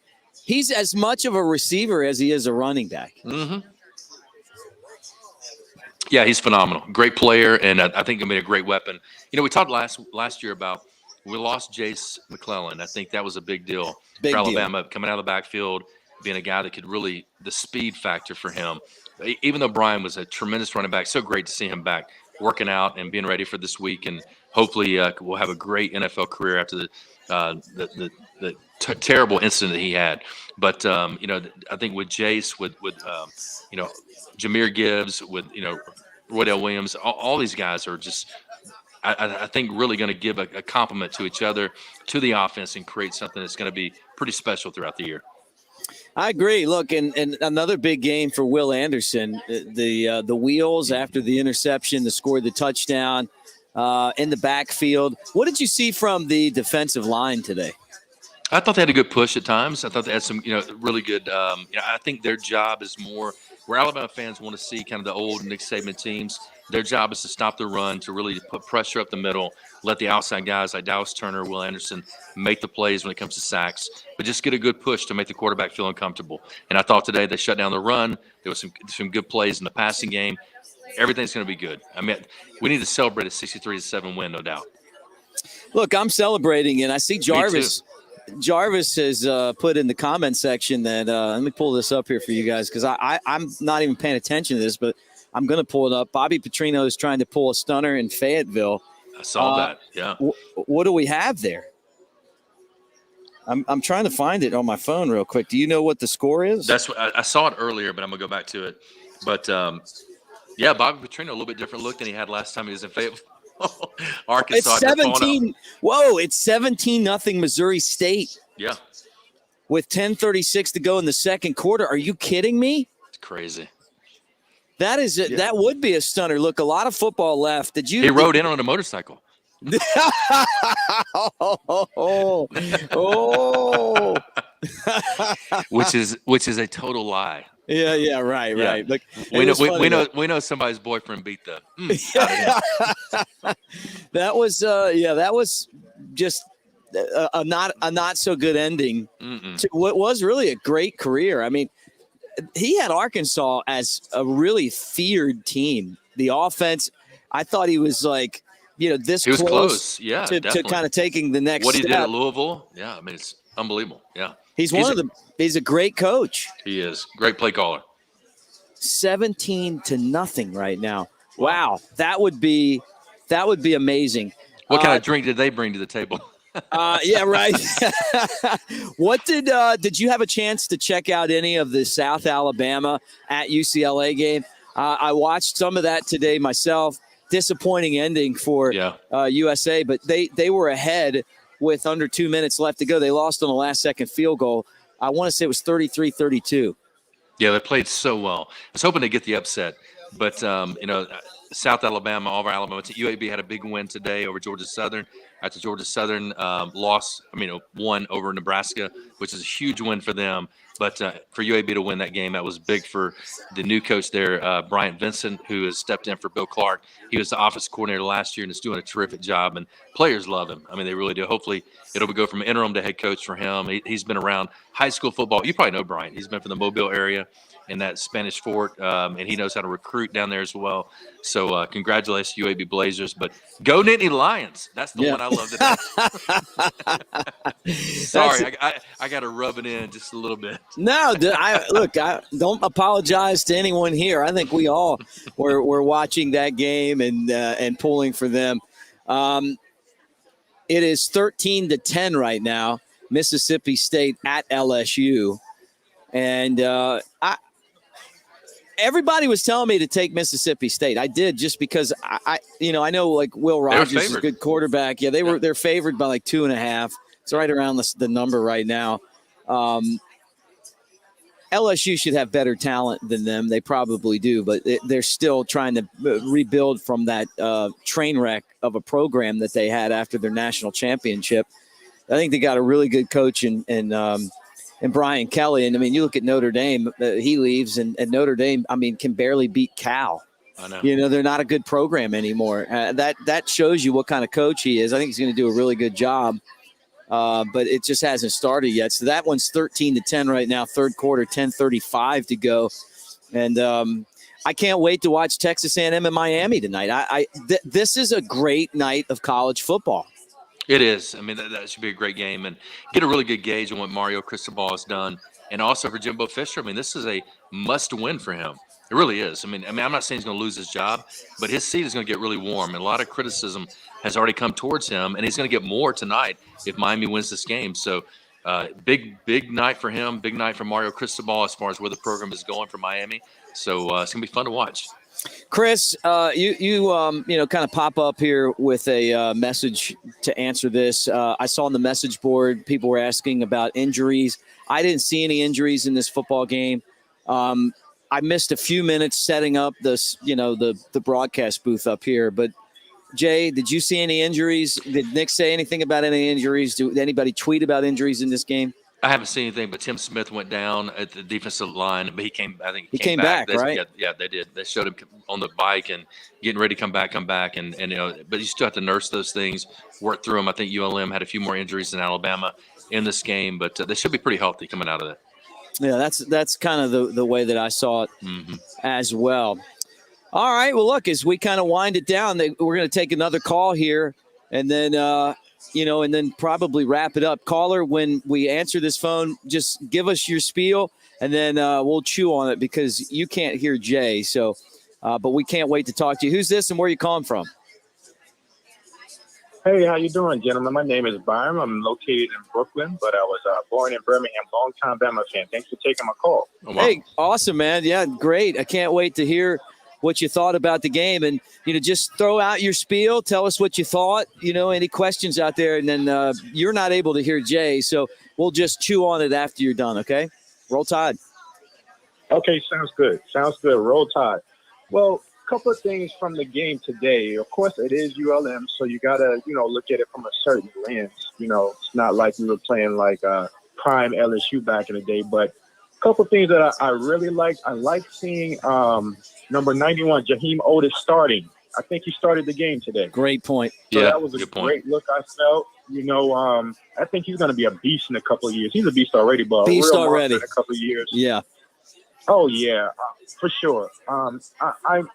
as much of a receiver as he is a running back. Mm-hmm. Yeah, he's phenomenal. Great player, and I think he'll be a great weapon. You know, we talked last year about we lost Jace McClellan. I think that was a big deal for Alabama coming out of the backfield, being a guy that could really the speed factor for him. Even though Brian was a tremendous running back, so great to see him back working out and being ready for this week. And hopefully we'll have a great NFL career after the terrible incident that he had. But, I think with Jace, with Jahmyr Gibbs, with, Roydell Williams, all these guys are just, I think, really going to give a compliment to each other, to the offense, and create something that's going to be pretty special throughout the year. I agree. Look, and another big game for Will Anderson. The wheels after the interception, the score, the touchdown in the backfield. What did you see from the defensive line today? I thought they had a good push at times. I thought they had some, really good. I think their job is more where Alabama fans want to see kind of the old Nick Saban teams. Their job is to stop the run, to really put pressure up the middle, let the outside guys like Dallas Turner, Will Anderson make the plays when it comes to sacks, but just get a good push to make the quarterback feel uncomfortable. And I thought today they shut down the run. There was some good plays in the passing game. Everything's going to be good. I mean, we need to celebrate a 63-7 win, no doubt. Look, I'm celebrating, and I see Jarvis. Jarvis has put in the comment section that let me pull this up here for you guys because I'm not even paying attention to this, but I'm going to pull it up. Bobby Petrino is trying to pull a stunner in Fayetteville. I saw that. Yeah. What do we have there? I'm trying to find it on my phone real quick. Do you know what the score is? That's what I saw it earlier, but I'm gonna go back to it. But Bobby Petrino, a little bit different look than he had last time he was in Fayetteville. Arkansas. It's 17. Whoa! It's 17-0 Missouri State. Yeah. With 10:36 to go in the second quarter. Are you kidding me? It's crazy. That is it. Yeah. That would be a stunner. Look, a lot of football left. He rode in on a motorcycle. which is a total lie. Yeah, right. Look, we know somebody's boyfriend beat the. That was just a not so good ending to what was really a great career. I mean, he had Arkansas as a really feared team. The offense, I thought he was like, this he was close. Yeah, to kind of taking the next what he step. did at Louisville. Yeah, I mean, it's unbelievable. Yeah. He's a great coach. He is. Great play caller. 17-0 right now. Wow. That would be amazing. What kind of drink did they bring to the table? Yeah, right. What did you have a chance to check out any of the South Alabama at UCLA game? I watched some of that today myself. Disappointing ending for USA, but they were ahead with under 2 minutes left to go. They lost on the last-second field goal. I want to say it was 33-32. Yeah, they played so well. I was hoping to get the upset, but South Alabama, Auburn, Alabama, UAB had a big win today over Georgia Southern. After Georgia Southern won over Nebraska, which is a huge win for them. But for UAB to win that game, that was big for the new coach there, Bryant Vincent, who has stepped in for Bill Clark. He was the offensive coordinator last year and is doing a terrific job. And players love him. I mean, they really do. Hopefully, it'll go from interim to head coach for him. He's been around high school football. You probably know Bryant. He's been from the Mobile area in that Spanish Fort, and he knows how to recruit down there as well. So congratulations, UAB Blazers. But go Nittany Lions. That's the one I love today. Sorry, I got to rub it in just a little bit. No, I don't apologize to anyone here. I think we all were watching that game and pulling for them. It is 13-10 right now, Mississippi State at LSU. And everybody was telling me to take Mississippi State. I did, just because I know like Will Rogers is a good quarterback. Yeah, they're favored by like 2.5. It's right around the number right now. LSU should have better talent than them. They probably do, but they're still trying to rebuild from that train wreck of a program that they had after their national championship. I think they got a really good coach in Brian Kelly. And, I mean, you look at Notre Dame, he leaves, and Notre Dame, I mean, can barely beat Cal. I know. You know, they're not a good program anymore. That shows you what kind of coach he is. I think he's going to do a really good job. But it just hasn't started yet. So that one's 13-10 right now, third quarter, 10:35 to go. And I can't wait to watch Texas A&M and Miami tonight. This is a great night of college football. It is. I mean, that should be a great game, and get a really good gauge on what Mario Cristobal has done. And also for Jimbo Fisher, I mean, this is a must-win for him. It really is. I mean, I'm not saying he's going to lose his job, but his seat is going to get really warm. And a lot of criticism has already come towards him, and he's going to get more tonight if Miami wins this game. So big night for him, big night for Mario Cristobal as far as where the program is going for Miami. So it's going to be fun to watch. Chris, you kind of pop up here with a message to answer this. I saw on the message board people were asking about injuries. I didn't see any injuries in this football game. I missed a few minutes setting up this, the broadcast booth up here. But Jay, did you see any injuries? Did Nick say anything about any injuries? Did anybody tweet about injuries in this game? I haven't seen anything, but Tim Smith went down at the defensive line, but he came came back, right? Yeah, they did. They showed him on the bike and getting ready to come back, and but you still have to nurse those things, work through them. I think ULM had a few more injuries than Alabama in this game, but they should be pretty healthy coming out of that. Yeah, that's kind of the way that I saw it as well. All right, well, look, as we kind of wind it down, we're going to take another call here, and then and then probably wrap it up. Caller, when we answer this phone, just give us your spiel, and then we'll chew on it because you can't hear Jay. So, but we can't wait to talk to you. Who's this and where are you calling from? Hey, how you doing, gentlemen? My name is Byron. I'm located in Brooklyn, but I was born in Birmingham. Long-time Bama fan. Thanks for taking my call. Oh, wow. Hey, awesome, man. Yeah, great. I can't wait to hear what you thought about the game, and just throw out your spiel, tell us what you thought, any questions out there, and then you're not able to hear Jay, so we'll just chew on it after you're done. Okay, Roll Tide. Okay, sounds good. Roll Tide. Well, a couple of things from the game today. Of course, it is ULM, so you gotta look at it from a certain lens. It's not like we were playing like prime LSU back in the day, but a couple of things that I really liked. I like seeing number 91, Jaheim Otis, starting. I think he started the game today. Great point. So that was a great look I felt. I think he's going to be a beast in a couple of years. He's a beast already, but beast real already in a couple of years. Yeah. Oh, yeah, for sure. I'm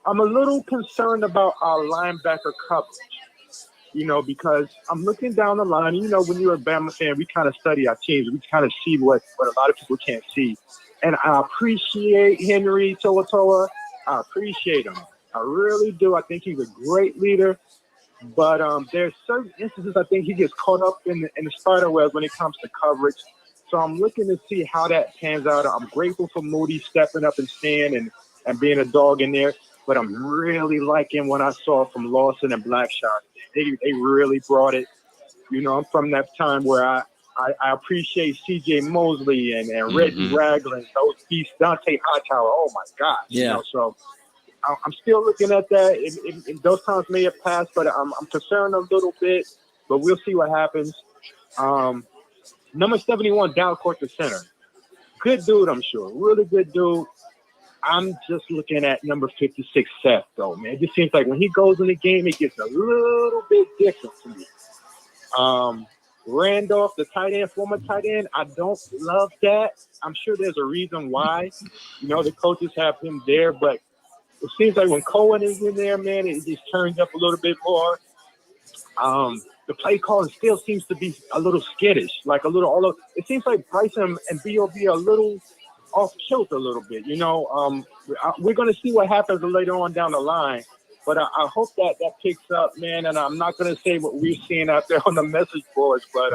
a little concerned about our linebacker coverage, because I'm looking down the line. When you're a Bama fan, we kind of study our teams. We kind of see what a lot of people can't see. And I appreciate Henry To'oTo'o. I appreciate him. I really do. I think he's a great leader. But there's certain instances I think he gets caught up in the spider web when it comes to coverage. So I'm looking to see how that pans out. I'm grateful for Moody stepping up and staying and being a dog in there. But I'm really liking what I saw from Lawson and Blackshot. They really brought it. You know, I'm from that time where I appreciate C.J. Mosley and Reggie Ragland, those beasts, Dante Hightower. Oh, my gosh. Yeah. You know, so I'm still looking at that. Those times may have passed, but I'm concerned a little bit. But we'll see what happens. Number 71, Dalcourt, the center. Good dude, I'm sure. Really good dude. I'm just looking at number 56, Seth, though, man. It just seems like when he goes in the game, it gets a little bit different to me. Randolph, the tight end, former tight end, I don't love that. I'm sure there's a reason why. You know, the coaches have him there, but it seems like when Cohen is in there, man, it just turns up a little bit more. The play calling still seems to be a little skittish, like it seems like Bryson and B.O.B. are a little off kilt a little bit. You know, we're going to see what happens later on down the line. But I hope that picks up, man. And I'm not going to say what we're seeing out there on the message boards, but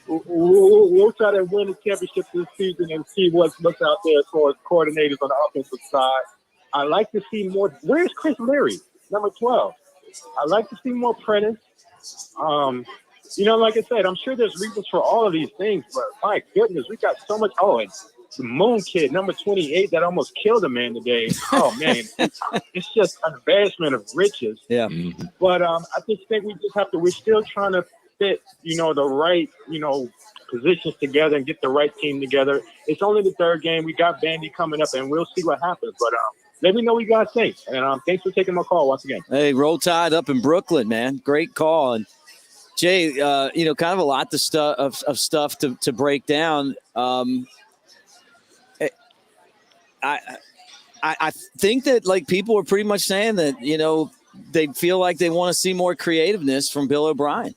we'll try to win the championship this season and see what's out there as far as coordinators on the offensive side. I like to see more. Where's Chris Leary, number 12? I like to see more Prentice. You know, like I said, I'm sure there's reasons for all of these things, but my goodness, we got so much. Oh, and the Moon Kid, number 28, that almost killed a man today. Oh, man, it's just an embarrassment of riches. Yeah. But I just think we're still trying to fit, you know, the right, you know, positions together and get the right team together. It's only the third game. We got Vandy coming up, and we'll see what happens. But let me know what you guys think. And thanks for taking my call once again. Hey, Roll Tide up in Brooklyn, man. Great call. And Jay, you know, kind of a lot of stuff to break down. I think that, like, people are pretty much saying that, you know, they feel like they want to see more creativeness from Bill O'Brien.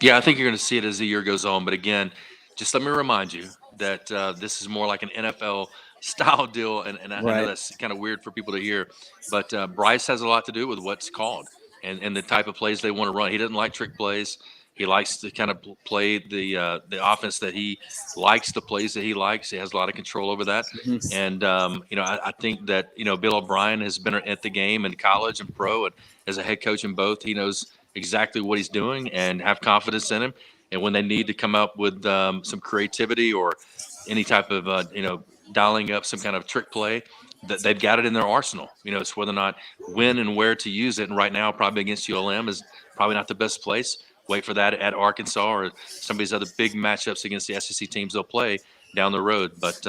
Yeah, I think you're going to see it as the year goes on. But again, just let me remind you that this is more like an NFL style deal. And I know that's kind of weird for people to hear. But Bryce has a lot to do with what's called and the type of plays they want to run. He doesn't like trick plays. He likes to kind of play the offense that he likes, the plays that he likes. He has a lot of control over that. And, you know, I think that, you know, Bill O'Brien has been at the game in college and pro, and as a head coach in both, he knows exactly what he's doing and have confidence in him. And when they need to come up with some creativity or any type of, you know, dialing up some kind of trick play, that they've got it in their arsenal. You know, it's whether or not when and where to use it. And right now, probably against ULM is probably not the best place. Wait for that at Arkansas or some of these other big matchups against the SEC teams they'll play down the road. But,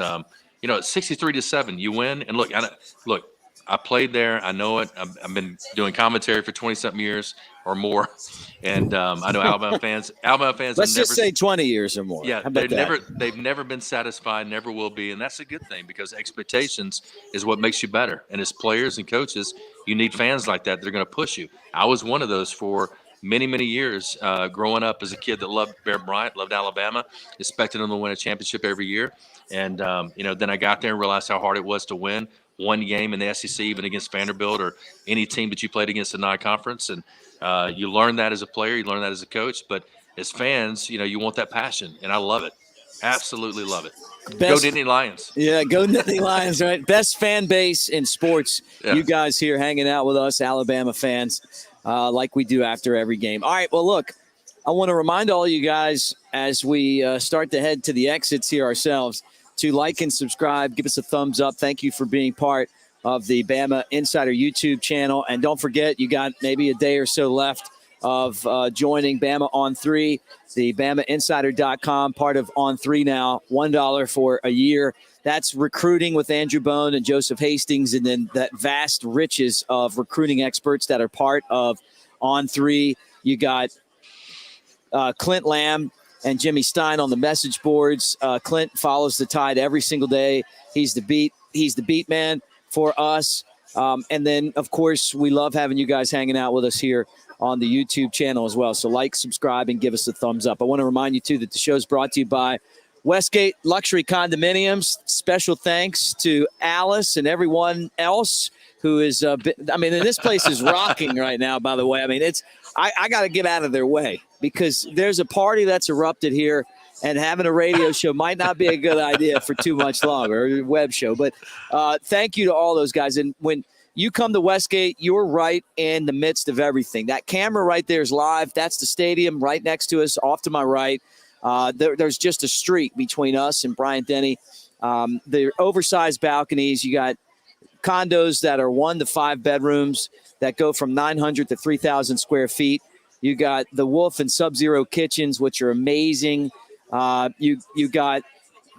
you know, it's 63-7. You win. And look, I played there. I know it. I've been doing commentary for 20-something years or more. And I know Alabama fans. Let's just say 20 years or more. Yeah, they've never been satisfied, never will be. And that's a good thing because expectations is what makes you better. And as players and coaches, you need fans like that. They're going to push you. I was one of those for many years growing up as a kid that loved Bear Bryant, loved Alabama, expected them to win a championship every year. And, you know, then I got there and realized how hard it was to win one game in the SEC, even against Vanderbilt or any team that you played against in non-conference. And you learn that as a player, you learn that as a coach. But as fans, you know, you want that passion. And I love it. Absolutely love it. Go Nittany Lions. Yeah, go Nittany Lions, right? Best fan base in sports. Yeah. You guys here hanging out with us, Alabama fans. Like we do after every game. All right, well, look, I want to remind all you guys as we start to head to the exits here ourselves to like and subscribe. Give us a thumbs up. Thank you for being part of the Bama Insider YouTube channel. And don't forget, you got maybe a day or so left of joining Bama on 3, the BamaInsider.com, part of On 3 now, $1 for a year. That's recruiting with Andrew Bone and Joseph Hastings, and then that vast riches of recruiting experts that are part of On 3. You got Clint Lamb and Jimmy Stein on the message boards. Clint follows the Tide every single day. He's the beat man for us. And then, of course, we love having you guys hanging out with us here on the YouTube channel as well. So like, subscribe, and give us a thumbs up. I want to remind you, too, that the show is brought to you by Westgate Luxury Condominiums. Special thanks to Alice and everyone else who is, and this place is rocking right now, by the way. I mean, I got to get out of their way because there's a party that's erupted here, and having a radio show might not be a good idea for too much longer, or a web show. But thank you to all those guys. And when you come to Westgate, you're right in the midst of everything. That camera right there is live. That's the stadium right next to us, off to my right. There's just a street between us and Bryant-Denny. The oversized balconies. You got condos that are 1 to 5 bedrooms that go from 900 to 3,000 square feet. You got the Wolf and Sub-Zero kitchens, which are amazing. You got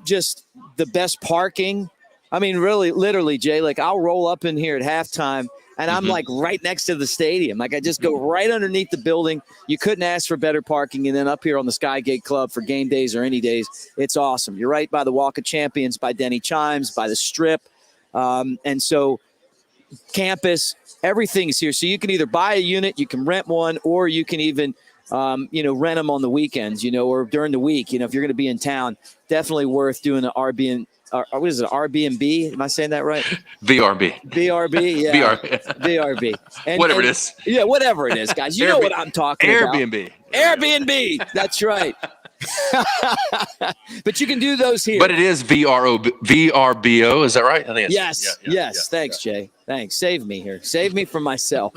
just the best parking. I mean, really, literally, Jay, like I'll roll up in here at halftime and I'm like right next to the stadium. Like I just go right underneath the building. You couldn't ask for better parking. And then up here on the Skygate Club for game days or any days, it's awesome. You're right by the Walk of Champions, by Denny Chimes, by the Strip. And so campus, everything is here. So you can either buy a unit, you can rent one, or you can even, rent them on the weekends, or during the week. If you're going to be in town, definitely worth doing an Airbnb. What is it, Airbnb? Am I saying that right? VRB. VRB, yeah. VRB. Whatever it is. Yeah, whatever it is, guys. You know what I'm talking about. Airbnb. That's right. But you can do those here. But it is VRBO. Is that right? I think it's, yes. Thanks, Jay. Thanks. Save me here. Save me from myself.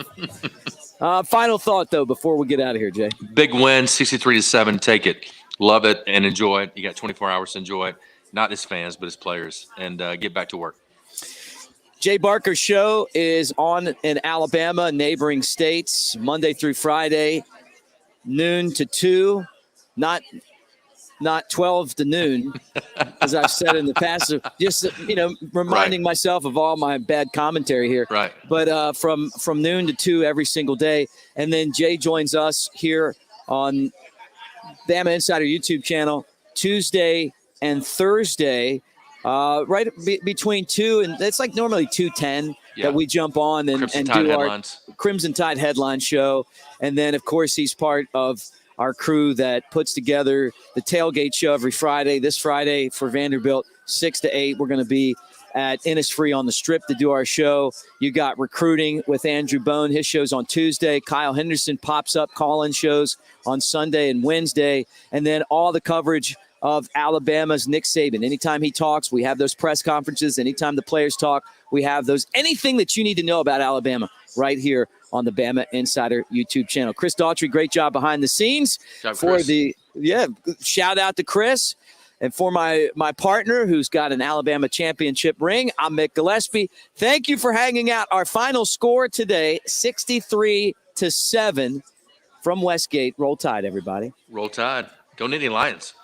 Final thought, though, before we get out of here, Jay. Big win, 63-7. Take it. Love it and enjoy it. You got 24 hours to enjoy it. Not as fans, but as players. And get back to work. Jay Barker's show is on in Alabama, neighboring states, Monday through Friday, noon to 2. Not 12 to noon, as I've said in the past. So just, reminding myself of all my bad commentary here. Right. But from noon to 2 every single day. And then Jay joins us here on Bama Insider YouTube channel Tuesday and Thursday, right between 2 and it's like normally 2:10 that we jump on and do our Crimson Tide headline show. And then, of course, he's part of our crew that puts together the tailgate show every Friday. This Friday for Vanderbilt, 6 to 8, we're going to be at Innisfree on the Strip to do our show. You got recruiting with Andrew Bone. His show's on Tuesday. Kyle Henderson pops up call-in shows on Sunday and Wednesday. And then all the coverage of Alabama's Nick Saban. Anytime he talks, we have those press conferences. Anytime the players talk, we have those. Anything that you need to know about Alabama right here on the Bama Insider YouTube channel. Chris Daughtry, great job behind the scenes. Shout out to Chris. And for my partner who's got an Alabama championship ring, I'm Mick Gillispie. Thank you for hanging out. Our final score today, 63-7 from Westgate. Roll Tide, everybody. Roll Tide. Go Nittany Lions.